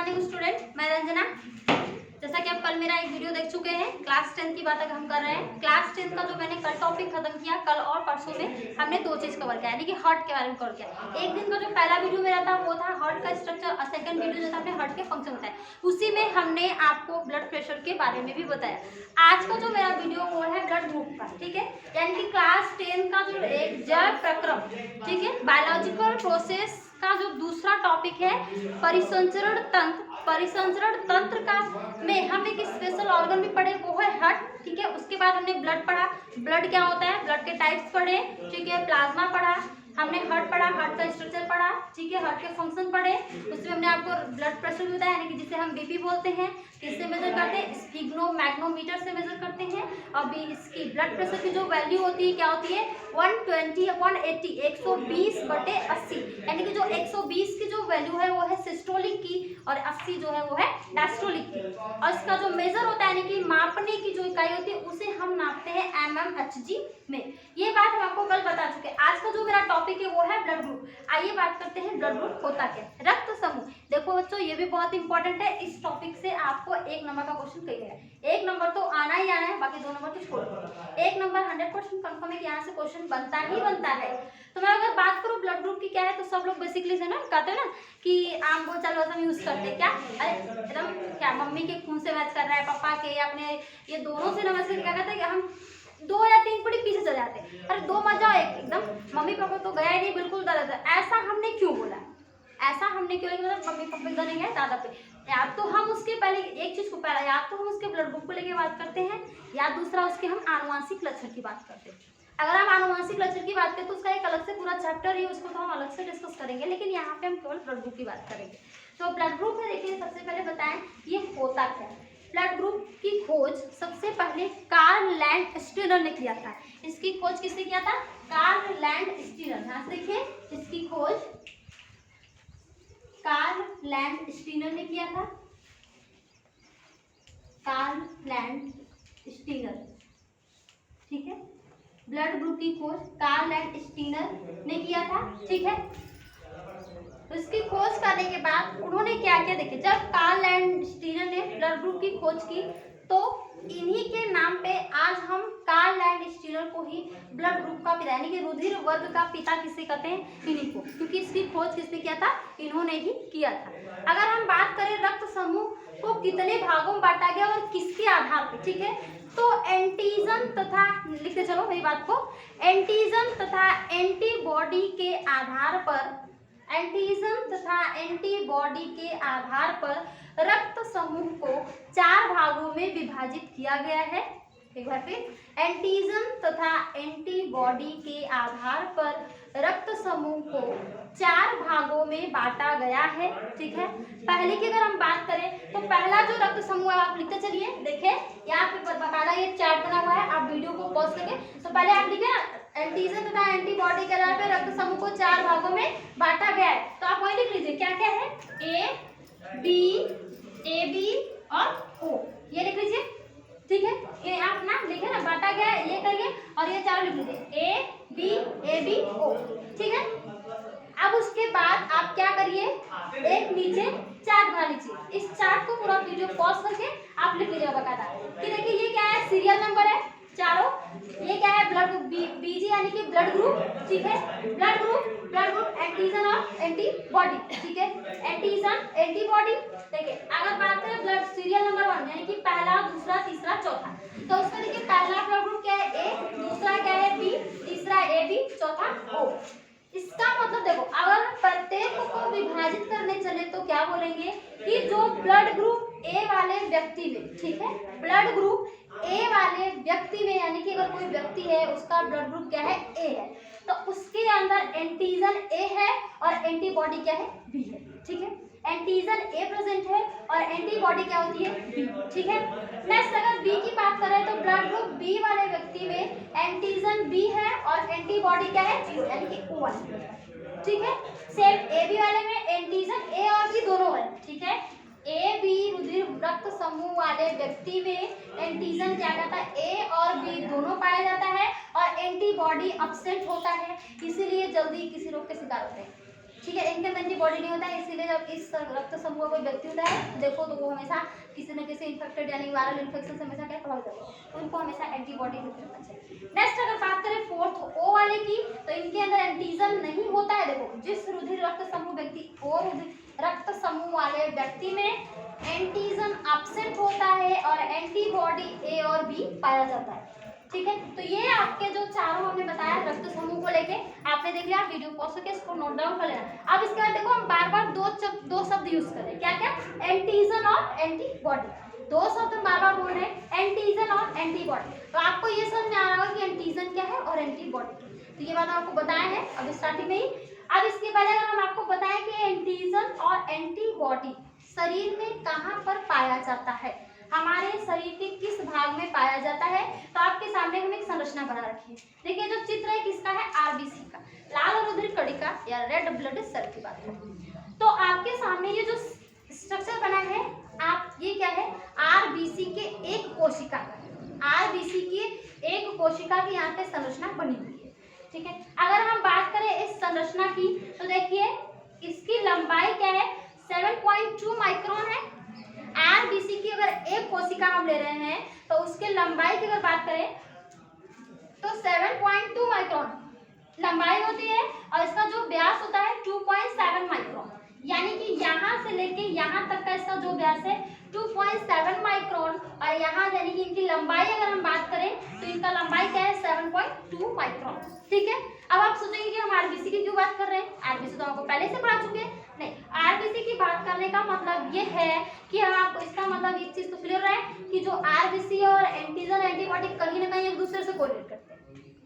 Morning student, मैं रंजना। जैसा कि आप कल मेरा एक वीडियो देख चुके हैं, क्लास 10 की बात अगर हम कर रहे हैं। क्लास 10 का जो मैंने कल टॉपिक खत्म किया, कल और परसों में हमने दो चीज़ कवर किया, यानी कि हार्ट के बारे में कवर किया। एक दिन का जो पहला वीडियो मेरा था वो था हार्ट का स्ट्रक्चर, और सेकंड वीडियो जो था अपने हार्ट के फंक्शन बताया। उसी में हमने आपको ब्लड प्रेशर के बारे में भी बताया। आज का जो मेरा वीडियो वो है ब्लड ग्रुप का, ठीक है, यानी कि क्लास 10 का जो एक जड़ प्रक्रम, ठीक है, बायोलॉजिकल प्रोसेस का जो दूसरा टॉपिक है परिसंचरण तंत्र। परिसंचरण तंत्र का में हम एक स्पेशल ऑर्गन भी पढ़े, वो है हार्ट, ठीक है। उसके बाद हमने ब्लड पढ़ा, ब्लड क्या होता है, ब्लड के टाइप्स पढ़े, ठीक है। प्लाज्मा पढ़ा, हमने हार्ट पढ़ा, हार्ट का स्ट्रक्चर पढ़ा, ठीक है। हार्ट के फंक्शन पढ़े, उसमें हमने आपको ब्लड प्रेशर भी बताया, यानी कि जिसे हम बीपी बोलते हैं, किससे मेजर करते हैं, स्फिग्नोमैग्नोमीटर से मेजर करते हैं। अभी इसकी ब्लड प्रेशर की जो वैल्यू होती है क्या होती है, 120 180 120/80, यानी कि जो 120 की जो वैल्यू है वो है सिस्टोलिक की, और 80 जो है वो है डायस्टोलिक की। और इसका जो मेजर होता है, यानी कि मापने की जो इकाई होती है, उसे हम नापते हैं mmHg में। ये बात हम आपको कल बता चुके हैं। आज का जो मेरा टॉपिक है वो है ब्लड ग्रुप। आइए बात करते हैं ब्लड ग्रुप होता क्या है। रक्त समूह, देखो बच्चों ये भी बहुत इंपॉर्टेंट है। इस टॉपिक से आपको 1 नंबर का क्वेश्चन कही है। 1 नंबर तो आना ही आना है, बाकी 2 नंबर तो छोड़ दो। 1 नंबर 100% कंफर्म है कि यहाँ से क्वेश्चन बनता ही बनता है। तो मैं अगर बात करूँ ब्लड ग्रुप की क्या है, तो सब लोग बेसिकली से ना कहते हैं ना कि आम बोलचाल भाषा में यूज करते हैं क्या, अरे एकदम क्या मम्मी के खून से मैच कर रहा है, पापा के या अपने, ये दोनों से नमस्कार क्या कहते हैं कि हम 2 या 3 पीढ़ी पीछे चले जाते हैं। अरे 2 मत जाओ, एकदम मम्मी पापा तो गया ही नहीं, बिल्कुल दादा था। ऐसा हमने क्यों बोला, ऐसा हमने क्यों, मतलब मम्मी पापा इधर नहीं गए, दादा पे, या तो हम उसके पहले एक चीज को पहला, या तो हम उसके ब्लड ग्रुप को लेके बात करते हैं, या दूसरा उसके हम आनुवांशिक लक्षण की बात करते हैं। अगर हम आनुवांशिक लक्षण की बात करें तो उसका एक अलग से पूरा चैप्टर ही, उसको तो हम अलग से डिस्कस करेंगे, लेकिन यहाँ पे हम केवल ब्लड ग्रुप की बात करेंगे। तो ब्लड ग्रुप में देखिए, सबसे पहले बताएं ये होता क्या है। ब्लड ग्रुप की खोज सबसे पहले कार्ल लैंडस्टीनर ने किया था। इसकी खोज किसने किया था, कार्ल लैंडस्टीनर। यहाँ से देखिए, इसकी खोज कार्ल लैंडस्टीनर ने किया था, कार्ल लैंडस्टीनर, ठीक है। ब्लड ग्रुप की खोज कार्ल लैंडस्टीनर ने किया था, ठीक है। उसकी खोज करने के बाद उन्होंने क्या किया, देखिए जब कार्ल लैंडस्टीनर ने ब्लड ग्रुप की खोज की, तो इन्हीं के नाम पे आज हम कार्ल लैंडस्टीनर को ही ब्लड ग्रुप का पिता, यानी कि रुधिर वर्ग का पिता किसे कहते हैं, इन्हीं को, क्योंकि इसकी खोज किसने किया था, इन्होंने ही किया था। अगर हम बात करें रक्त समूह को कितने भागों में बांटा गया और किसके आधार पर, ठीक है, तो एंटीजन तथा, लिखते चलो मेरी बात को, एंटीजन तथा एंटीबॉडी के आधार पर, एंटीजन तथा एंटीबॉडी के आधार पर रक्त समूह को 4 भागों में विभाजित किया गया है। एक बार फिर, एंटीजन तथा एंटीबॉडी के आधार पर रक्त समूह को 4 भागों में बांटा गया है, ठीक है। पहले की अगर हम बात करें तो पहला जो रक्त समूह है, आप लिखते चलिए, देखिए यहाँ पे बकायदा ये चार्ट बना हुआ है, आप वीडियो को पॉज करके, तो पहले आप लिखे एंटीजन तथा एंटीबॉडी के आधार पर रक्त समूह को 4 भागों में बांटा गया है। तो आप वही लिख लीजिए, क्या क्या है, ए बी और ओ, ये लिख लीजिए, ठीक है। ये आप ना लिखे ना, बांटा गया है, ये करिए, और ये 4 लिख लीजिए, ए बी ओ, ठीक है। अब उसके बाद आप क्या करिए, एक नीचे चार्ट बना लीजिए। इस चार्ट को पूरा वीडियो पॉज करके आप लिख लीजिएगा बकायदा कि देखिए ये क्या है, सीरियल नंबर है चारों, ये क्या है, ब्लड बीजी यानी कि ब्लड ग्रुप, ठीक है। ब्लड ग्रुप एंटीजन और एंटीबॉडी, ठीक है। एंटीजन एंटीबॉडी, देखिए अगर बात करें ब्लड सीरियल नंबर 1 यानी कि पहला, दूसरा, तीसरा, चौथा, तो उसका देखिए पहला ब्लड ग्रुप क्या है, ए, दूसरा क्या है, बी, तीसरा ए बी, चौथा ओ। इसका मतलब देखो, अगर प्रत्येक को विभाजित करने चले तो क्या बोलेंगे कि जो ब्लड ग्रुप ए वाले व्यक्ति में, ठीक है, ब्लड ग्रुप ए वाले व्यक्ति में, यानी कि अगर कोई व्यक्ति है उसका ब्लड ग्रुप क्या है, ए है, तो उसके अंदर एंटीजन ए है और एंटीबॉडी क्या है, बी है, ठीक है। एंटीजन ए प्रेजेंट है और एंटीबॉडी क्या होती है, बी, ठीक है। नेक्स्ट अगर बी की बात करें तो ब्लड ग्रुप बी वाले व्यक्ति में एंटीजन बी है और एंटीबॉडी क्या है, 0, यानी कि O1, ठीक है। सेम ए बी वाले में एंटीजन ए और बी दोनों है, ठीक है। ए बी रुधिर रक्त समूह वाले व्यक्ति में एंटीजन क्या कहता है, ए और बी दोनों पाया जाता है और एंटीबॉडी एब्सेंट होता है, इसीलिए जल्दी किसी रोग के शिकार होते हैं। ठीक है, इनके अंदर एंटीबॉडी नहीं होता है, इसीलिए जब इस रक्त समूह का कोई व्यक्ति होता है देखो तो वो हमेशा किसी न किसी इन्फेक्टेड यानी वायरल इन्फेक्शन से हमेशा क्या प्रभावित होता है, तो उनको हमेशा एंटीबॉडी रखना चाहिए। नेक्स्ट अगर बात करें फोर्थ ओ वाले की, तो इनके अंदर एंटीजन नहीं होता है। देखो जिस रुधिर रक्त समूह व्यक्ति और रक्त समूह वाले व्यक्ति में एंटीजन एब्सेंट होता है और एंटीबॉडी ए और बी पाया जाता है। ठीक है, तो ये आपके जो चारों हमने बताया रक्त समूह को लेके आपने देख लिया, वीडियो पॉज करके इसको नोट डाउन कर लेना। अब इसके बाद देखो हम बार बार दो शब्द यूज कर रहे हैं, क्या क्या, एंटीजन और एंटीबॉडी। दो शब्द हम बार बार बोल रहे हैं, एंटीजन और एंटीबॉडी। तो आपको ये समझ में आ रहा होगा कि एंटीजन क्या है और एंटीबॉडी, तो ये बात आपको बताया है अब स्टार्टिंग में ही। अब इसके बाद अगर हम आपको बताएं कि एंटीजन और एंटीबॉडी शरीर में कहाँ पर पाया जाता है, हमारे शरीर के किस भाग में पाया जाता है, तो आपके सामने हम एक संरचना बना रखी है। देखिए जो चित्र है किसका है, आरबीसी का, लाल रुधिर कणिका या रेड ब्लड सेल की बात करें तो आपके सामने ये जो स्ट्रक्चर बना है, आप ये क्या है, आरबीसी के एक कोशिका, आरबीसी की एक कोशिका की यहाँ पे संरचना बनी हुई है। ठीक है, अगर हम बात करें इस संरचना की तो देखिए इसकी लंबाई क्या है, 7.2 माइक्रोन है। आरबीसी की अगर एक कोशिका हम ले रहे हैं तो उसके लंबाई की अगर बात करें तो 7.2 माइक्रोन लंबाई होती है और इसका जो व्यास होता है 2.7 माइक्रोन, यानी कि यहाँ से लेके यहाँ तक का इसका जो व्यास है 2.7 माइक्रोन और यहाँ यानी कि इनकी लंबाई अगर हम बात करें तो इनका लंबाई क्या है 7.2 माइक्रोन। ठीक है, अब आप सोचेंगे कि हम आरबीसी की क्यों बात कर रहे हैं, आरबीसी तो आपको पहले से पढ़ा चुके हैं। नहीं, आरबीसी की बात करने का मतलब ये है कि हम आपको इसका मतलब एक चीज तो क्लियर है कि जो आरबीसी और एंटीजन एंटीबॉडी कहीं ना कहीं एक दूसरे से कोरिलेट करते हैं।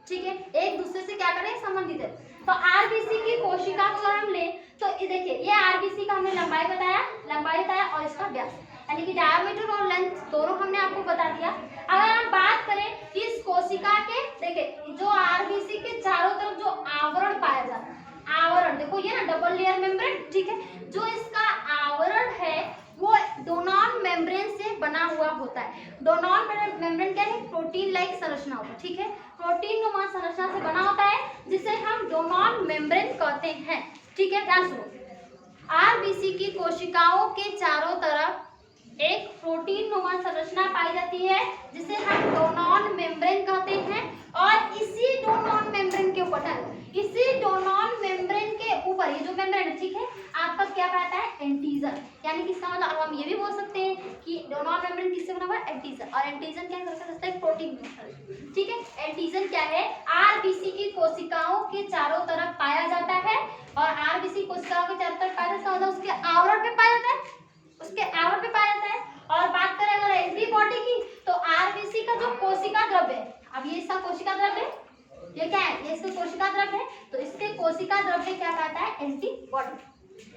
ठीक है, एक दूसरे से क्या करें, संबंधित है। तो आरबीसी की कोशिका को अगर हम ले तो देखिए ये आरबीसी का हमने लंबाई बताया और इसका व्यास यानी कि डायमीटर और लेंथ दोनों हमने आपको बता दिया। अगर हम बात करें कि इस कोशिका के देखिए जो आरबीसी के चारों तरफ जो आवरण पाया जाता है, आवरण देखो ये ना डबल लेयर मेम्ब्रेन, ठीक है, जो इसका आवरण है वो डोनॉन मेम्ब्रेन से बना हुआ होता है। डोनॉन मेम्ब्रेन क्या है, प्रोटीन लाइक संरचना होता है। ठीक है, प्रोटीन नुमा संरचना से बना होता है जिसे हम डोनॉन मेम्ब्रेन कहते हैं। ठीक है, ध्यान सुनो, आरबीसी की कोशिकाओं के चारों तरफ एक प्रोटीन नुमा संरचना पाई जाती है जिसे हम डोनॉन मेम्ब्रेन कहते हैं और इसी डोनॉन मेम्ब्रेन के ऊपर इसी डोनॉन मेम्ब्रेन के ऊपर ये जो मेम्ब्रेन है, ठीक है, आपका क्या कहता है, एंटीजन, यानी कि इसका मतलब हम ये भी बोल सकते हैं कि डोनॉन मेम्ब्रेन किससे बना हुआ है, एंटीजन, और एंटीजन क्या करता है, प्रोटीन। ठीक है, एंटीजन क्या है, आरबीसी की कोशिकाओं के चारों तरफ पाया जाता है और आरबीसी कोशिकाओं के चारों तरफ पाया जाता है, उसके आवरण पे पाया जाता है, उसके आवरण पे पाया जाता है। और बात करें अगर एंटीबॉडी की तो आरबीसी का जो कोशिका द्रव्य है, अब ये इसका कोशिका द्रव्य है, ये क्या है, ये इसका कोशिका द्रव्य है, तो इसके कोशिका द्रव्य क्या कहता है, एंटीबॉडी।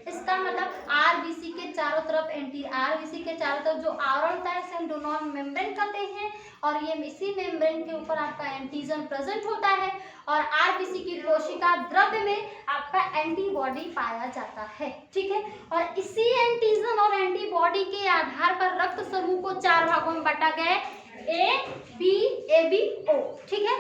इसका मतलब आरबीसी के चारों तरफ आरबीसी के चारों तरफ जो आवरण होता है इसे हम डोनॉन मेम्ब्रेन कहते हैं और ये इसी मेम्ब्रेन के ऊपर आपका एंटीजन प्रेजेंट होता है और आरबीसी की कोशिका द्रव्य में आपका एंटीबॉडी पाया जाता है। ठीक है, और इसी एंटीजन और एंटीबॉडी के आधार पर रक्त समूह को 4 भागों में बांटा गया है, ए बी ओ। ठीक है,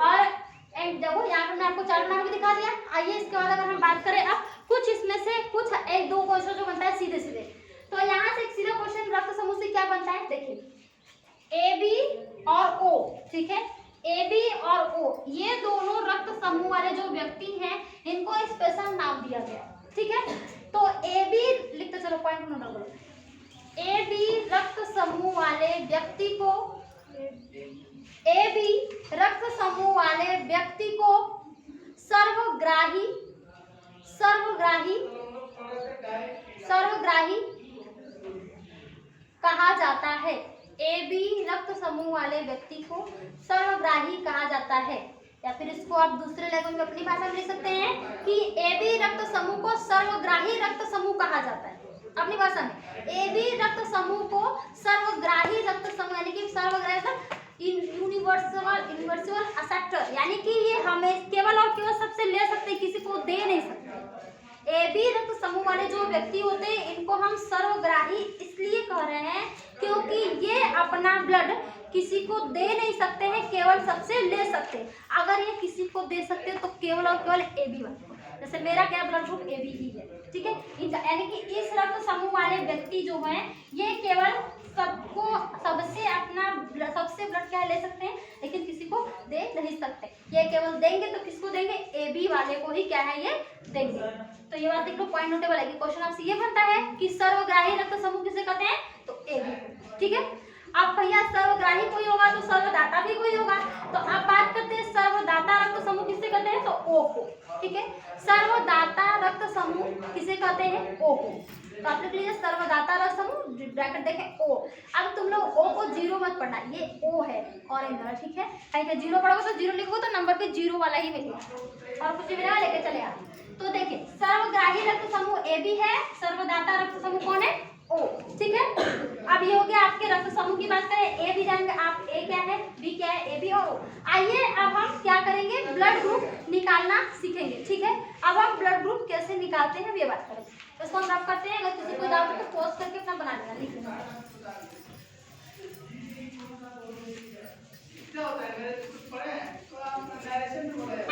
और देखो यहाँ पर मैं आपको 4 बना के दिखा दिया। आइए इसके बाद अगर हम बात करें अब कुछ इसमें से कुछ 1-2 क्वेश्चन जो बनता है सीधे सीधे, तो यहाँ से एक सीधा क्वेश्चन रक्त समूह से क्या बनता है, देखिए ए बी और ओ। ठीक है, ए बी और ओ ये दोनों रक्त समूह वाले जो व्यक्ति हैं इनको स्पेशल नाम दिया गया। ठीक है, तो ए बी लिखते चलो, पॉइंट नोट करो, ए बी रक्त समूह वाले व्यक्ति को सर्वग्राही कहा जाता है। ए बी रक्त समूह वाले व्यक्ति को सर्वग्राही कहा जाता है, या फिर इसको आप दूसरे लैंग्वेज में अपनी भाषा में लिख सकते हैं कि ए बी रक्त समूह को सर्वग्राही रक्त समूह कहा जाता है। अपनी भाषा में ए बी रक्त समूह को सर्वग्राही रक्त समूह यानी कि सर्वग्राही यूनिवर्सल एक्सेप्टर, यानी कि ये हमें केवल और केवल सबसे ले सकते हैं, किसी को दे नहीं सकते। ए बी रक्त समूह वाले जो व्यक्ति होते हैं इनको हम सर्वग्राही इसलिए कह रहे हैं क्योंकि ये अपना ब्लड किसी को दे नहीं सकते हैं, केवल सबसे ले सकते हैं। अगर ये किसी को दे सकते हैं तो केवल और केवल ए बी वाले को। जैसे मेरा क्या ब्लड ग्रुप AB ही है, ठीक है। इनका यानी कि इस रक्त समूह वाले व्यक्ति जो हैं ये केवल सबसे ब्लड क्या ले सकते हैं, लेकिन किसी को दे नहीं सकते। ये केवल देंगे तो किसको देंगे, AB वाले को ही क्या है ये देंगे। तो ये बात देख लो, पॉइंट नोटेबल है कि क्वेश्चन आपसे ये बनता है कि सर्वग्राही रक्त समूह किसे कहते हैं, तो AB को, ठीक है। अब भैया सर्वग्राही कोई होगा तो सर्वदाता भी कोई होगा, तो अब बात करते हैं सर्वदाता रक्त समूह किसे कहते हैं, तो O को, ठीक है। सर्वदाता रक्त समूह किसे कहते हैं, O को। तो आप लिख लीजिए सर्वदाता रक्त समूह, ब्रैकेट देखें O। अब तुम लोग O को जीरो मत पढ़ना, ये O है ऑरेंज वाला, ठीक है। कहीं पे जीरो पढ़ोगे तो जीरो लिखोगे तो नंबर पे जीरो वाला ही मिलेगा और कुछ भी मिलेगा, लेके चले आप। तो देखिए सर्वग्राही रक्त समूह AB है, सर्वदाता रक्त समूह कौन है, O, ठीक है। अब ये हो गया आपके रक्त समूह की बात करें, A भी जानेंगे आप, A क्या है, B क्या है, AB और O। आइए अब हम क्या करेंगे, ब्लड ग्रुप निकालना सीखेंगे, ठीक है। अब हम ब्लड ग्रुप कैसे निकालते हैं ये बात करेंगे। इसको हम रब करते हैं, अगर किसी को डाउट है तो पॉज करके अपना बना लेना, लिख लेना।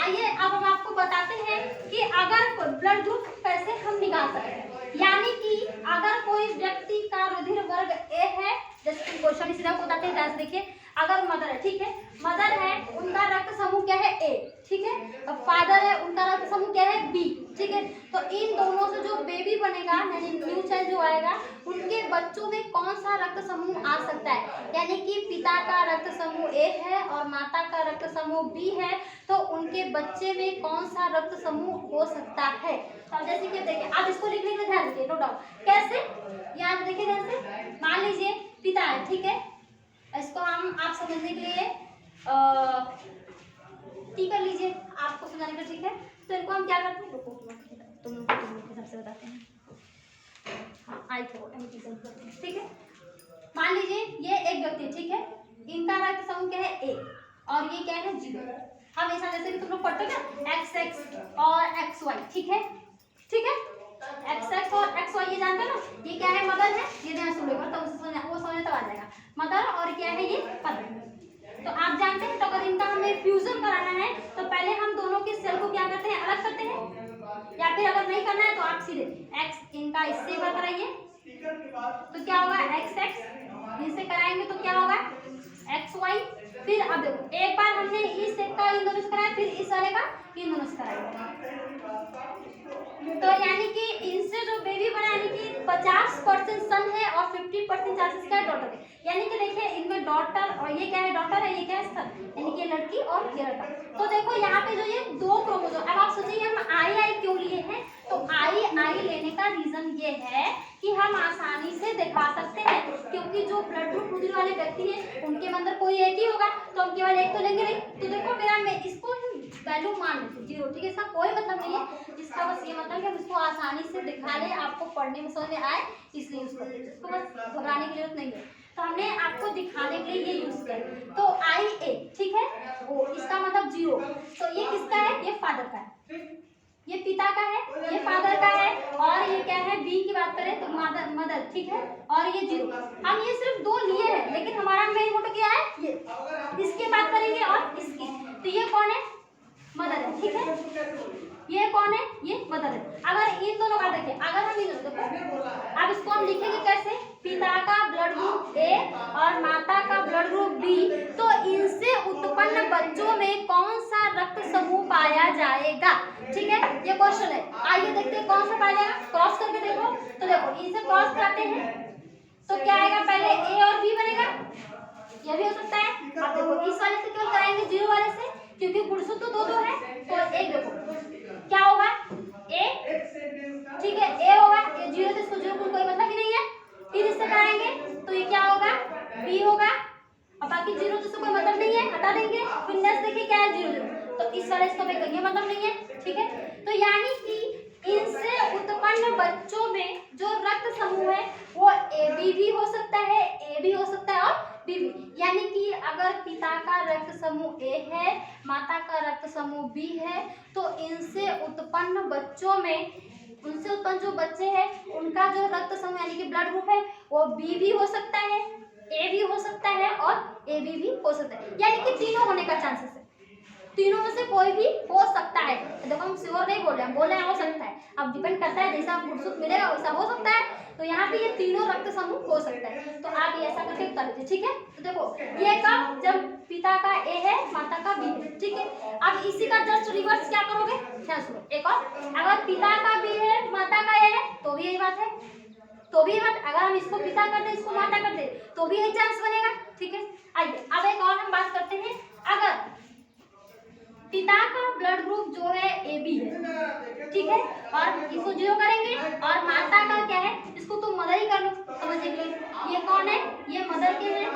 आइए अब हम आपको बताते हैं कि अगर ब्लड ग्रुप कैसे हम निकाल सकते हैं। यानी कि अगर कोई व्यक्ति का रुधिर वर्ग A है, जैसे क्वेश्चन इसी तरह बताते हैं, जैसे देखिए अगर मदर है, ठीक है, मदर है उनका रक्त समूह क्या है A, ठीक है। अब फादर है उनका रक्त समूह क्या है B, ठीक है। तो इन दोनों से जो बेबी बनेगा यानी न्यू चाइल्ड जो आएगा उनके बच्चों में कौन सा रक्त समूह आ सकता है, यानी कि पिता का रक्त समूह A है और माता का रक्त समूह B है, तो उनके बच्चे में कौन सा रक्त समूह हो सकता है। तो जैसे कि देखिए आप इसको लिखने का ध्यान रखिए, नो डाउट। कैसे, यहाँ पे देखिए जैसे मान लीजिए पिता है, ठीक है। इसको हम आप समझने के लिए ठीक कर लीजिए, आपको समझाने का, ठीक है। तो इनको हम क्या करते हैं, तुम लोग के हिसाब से बताते हैं, हाँ आई थो ठीक है। मान लीजिए ये एक व्यक्ति, ठीक है, इनका रक्त समूह क्या है A और ये क्या है 0। हमेशा जैसे कि तुम लोग पढ़ते हो ना XX और XY, ठीक है, ठीक है। XX और XY ये जानते हो ना, ये क्या है, मदर है, ये ध्यान सुन लो तो वो समझ तब आ जाएगा, मदर और क्या है ये फादर। तो आप जानते हैं तो अगर इनका हमें फ्यूजन कराना है तो पहले हम दोनों के सेल को क्या करते हैं, अलग करते हैं, या फिर अगर नहीं करना है तो आप सीधे X इनका इससे बार कराइए तो क्या होगा XX, इससे कराएंगे तो क्या होगा XY। फिर अब देखो एक बार हमने इस सेट का इन दोनों से कराया, फिर इस वाले का इन दोनों से कराया, तो यानी कि इनसे जो बेबी बना यानी कि 50% सन है और 50% चांसेस क्या है डॉटर है। यानी कि देखिए इनमें डॉटर और ये क्या है, डॉटर है, ये क्या है सन, यानी कि लड़की और ये लड़का। तो देखो यहाँ पे जो ये दो क्रोमोसोम, अब आप सोचिए हम आई क्यों लिए हैं, तो आई लेने का रीजन ये है कि हम आसानी से दिखा सकते हैं, क्योंकि जो ब्लड ग्रुप रुधिर वाले व्यक्ति हैं उनके अंदर कोई एक ही होगा, तो हम केवल एक तो लेंगे नहीं। तो देखो मेरा मैं इसको वैल्यू मान लेते 0, ठीक है। इसका कोई मतलब नहीं है, इसका बस ये मतलब कि हम इसको आसानी से दिखा ले, आपको पढ़ने में समझ में आए, इसलिए यूज करते हैं, इसको बस घबराने की जरूरत नहीं है। तो हमने आपको दिखाने के लिए ये यूज किया। तो IA, ठीक है, वो इसका मतलब 0, तो ये किसका है, ये फादर का है, ये पिता का है, ये फादर का है, और ये क्या है B की बात करें तो मदर, ठीक है, और ये 0। हम ये सिर्फ दो लिए हैं, लेकिन हमारा मेन मोटो क्या है, ये इसकी बात करेंगे और इसकी। तो ये कौन है, मदर है, ठीक है। ये कौन है, ये मदर है। अगर इन दोनों का देखिए, अगर हम इन दोनों देखो, अब इसको हम लिखेंगे कैसे, पिता का ब्लड ग्रुप A और माता का ब्लड ग्रुप B, तो इनसे उत्पन्न बच्चों में कौन सा रक्त समूह पाया जाएगा, ठीक है, ये क्वेश्चन है। आइए देखते हैं कौन सा पाया जाएगा, क्रॉस करके देखो। तो देखो इनसे क्रॉस करते हैं तो क्या आएगा, पहले A और B बनेगा, ये भी हो सकता है। अब देखो इस वाले से केवल कराएंगे 0 वाले से, क्योंकि गुणसूत्र तो दो है, तो एक देखो क्या होगा A, ठीक है, A होगा, ये 0 से इसको 0 को कोई मतलब ही नहीं है। फिर इससे कराएंगे तो ये क्या होगा, B होगा, और बाकी 0 से कोई मतलब नहीं है, हटा देंगे। फिर नेक्स्ट देखिए क्या है 0, तो इस वाले इसको भी कोई मतलब नहीं है, ठीक है। तो यानी कि इनसे उत्पन्न बच्चों में जो रक्त समूह है वो AB भी हो सकता है, A भी हो सकता है और B भी। यानी कि अगर पिता का रक्त समूह A है, माता का रक्त समूह B है, तो इनसे उत्पन्न बच्चों में, उनसे उत्पन्न जो बच्चे हैं उनका जो रक्त समूह यानी कि ब्लड ग्रुप है वो B भी हो सकता है, A भी हो सकता है और AB भी हो सकता है, यानी कि तीनों होने का चांसेस है। तीनों में से कोई भी हो सकता है। तो देखो हम श्योर नहीं बोल रहे, हम बोल रहे हैं हो सकता है। अब डिपेंड करता है जैसा गुणसूत्र मिलेगा वैसा हो सकता है। तो यहाँ पे ये तीनों रक्त समूह हो सकता है। तो आप ये ऐसा करके उत्तर दीजिए, ठीक है। तो देखो ये कब, जब पिता का ए है माता का बी है, ठीक है। अब इसी का जस्ट रिवर्स क्या करोगे, ध्यान सुनो एक और, अगर पिता का बी है माता का ए है तो भी यही बात है, तो भी मत, अगर हम इसको पिता कर दे इसको माता कर दे तो भी यही चांस बनेगा, ठीक है। आइए अब एक और हम बात करते हैं, अगर पिता का ब्लड ग्रुप जो है ए बी है, ठीक है, और इसको जीरो करेंगे, और माता का क्या है, इसको तुम मदर ही कर लो समझने के लिए। ये कौन है, ये मदर के हैं,